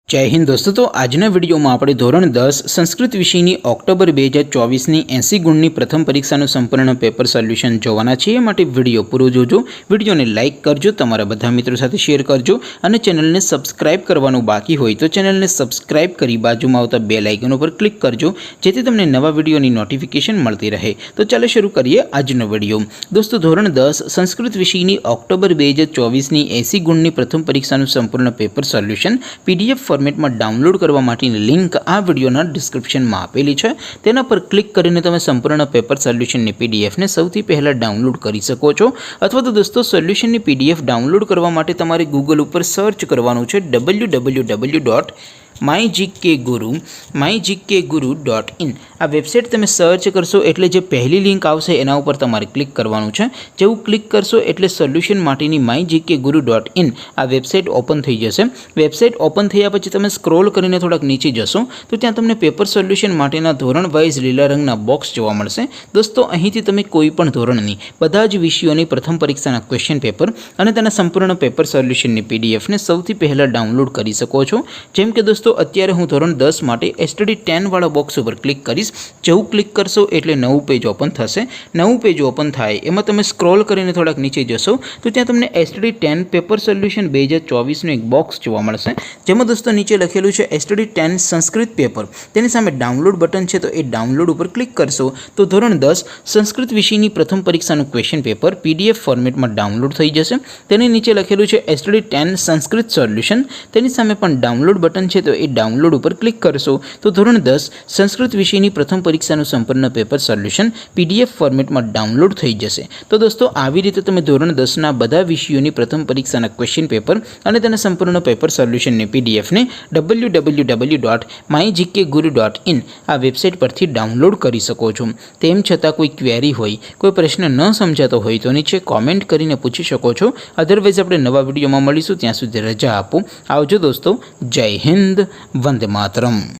जय हिंद दोस्तों। तो आजना विडियो में આપણે ધોરણ 10 સંસ્કૃત વિષયની ઓક્ટોબર 2024 ની 80 ગુણની પ્રથમ પરીક્ષાનું સંપૂર્ણ પેપર સોલ્યુશન જોવાના છીએ। માટે વિડિયો પૂરો જોજો, વિડિયોને લાઈક કરજો, તમારા બધા મિત્રો સાથે શેર કરજો અને ચેનલને સબસ્ક્રાઇબ કરવાનું બાકી હોય તો ચેનલને સબસ્ક્રાઇબ કરી બાજુમાં આવતા બેલ આઇકન ઉપર ક્લિક કરજો જેથી તમને નવા વિડિયોની નોટિફિકેશન મળતી રહે। તો ચાલો શરૂ કરીએ આજનો વિડિયો। દોસ્તો ધોરણ 10 સંસ્કૃત વિષયની ઓક્ટોબર 2024 ની 80 ગુણની પ્રથમ પરીક્ષાનું સંપૂર્ણ પેપર સોલ્યુશન પીડીએફ फॉर्मेट में डाउनलॉड करवा माटेनी लिंक आ वीडियोना डिस्क्रिप्शन में आपेली है। तेना पर क्लिक करीने तमे संपूर्ण पेपर सोल्यूशन नी पीडीएफ ने सौथी पहला डाउनलॉड करी सको छो। अथवा तो दोस्तों सोल्यूशन नी पीडीएफ डाउनलॉड करवा माटे तमारे गूगल पर सर्च करवानुं छे www.mygkguru.in। आ वेबसाइट तमे सर्च करशो एटले जे पहली लिंक आवशे एना उपर तमारे क्लिक करवानुं छे। जेवुं क्लिक करशो एटले सोल्यूशन माटेनी mygkguru.in आ वेबसाइट ओपन थई जशे। वेबसाइट ओपन थया पछी तमे स्क्रॉल करीने थोड़ाक नीचे जशो तो त्यां तमने पेपर सोल्यूशन माटेना धोरण वाइज लीला रंगना बॉक्स जोवा मळशे। दोस्तों અહીંથી તમે કોઈ પણ ધોરણની બધા જ વિષયોની પ્રથમ પરીક્ષાના ક્વેશ્ચન પેપર અને તેના સંપૂર્ણ પેપર સોલ્યુશનની પીડીએફ ને સૌથી પહેલા ડાઉનલોડ કરી શકો છો। જેમ કે દોસ્તો અત્યારે હું ધોરણ 10 માટે એસટીડી 10 વાળા બોક્સ ઉપર ક્લિક કરીશ। જેવું ક્લિક કરશો એટલે નવું પેજ ઓપન થશે। નવું પેજ ઓપન થાય એમાં તમે સ્ક્રોલ કરીને થોડાક નીચે જશો તો ત્યાં તમને એસટીડી 10 પેપર સોલ્યુશન 2024 નું એક બોક્સ જોવા મળશે। જેમાં दोस्तों नीचे लखेलू है एसटीडी 10 संस्कृत पेपर तेनी सामे डाउनलॉड बटन है तो ये डाउनलॉड पर क्लिक करशो तो धोरण 10 संस्कृत विषयनी प्रथम परीक्षाનું क्वेश्चन पेपर पीडीएफ फॉर्मेट में डाउनलॉड थई जशे। तेनी नीचे लखेलू है एसटीडी 10 संस्कृत सोल्यूशन तेनी सामे पण डाउनलॉड बटन है तो ये डाउनलॉड पर क्लिक करशो तो धोरण 10 संस्कृत विषयनी प्रथम परीक्षाનું संपूर्ण पेपर सोल्यूशन पीडीएफ फॉर्मेट में डाउनलॉड थई जशे। तो दोस्तों આવી રીતે તમે ધોરણ 10 ના બધા વિષયોની પ્રથમ પરીક્ષાના ક્વેશ્ચન પેપર અને તેના સંપૂર્ણ પેપર સોલ્યુશનની पीडीएफ ने www.mygkguru.in आ वेबसाइट पर डाउनलॉड करी सको छो। तेम छतां कोई क्वेरी होय, कोई प्रश्न न समजातो होय तो नीचे कॉमेंट करीने पूछी शको छो। अदरवाइज आपणे नवा विडियोमां मळीशुं, त्यां सुधी रजा आपो। आवजो दोस्तों। जय हिंद, वंदे मातरम।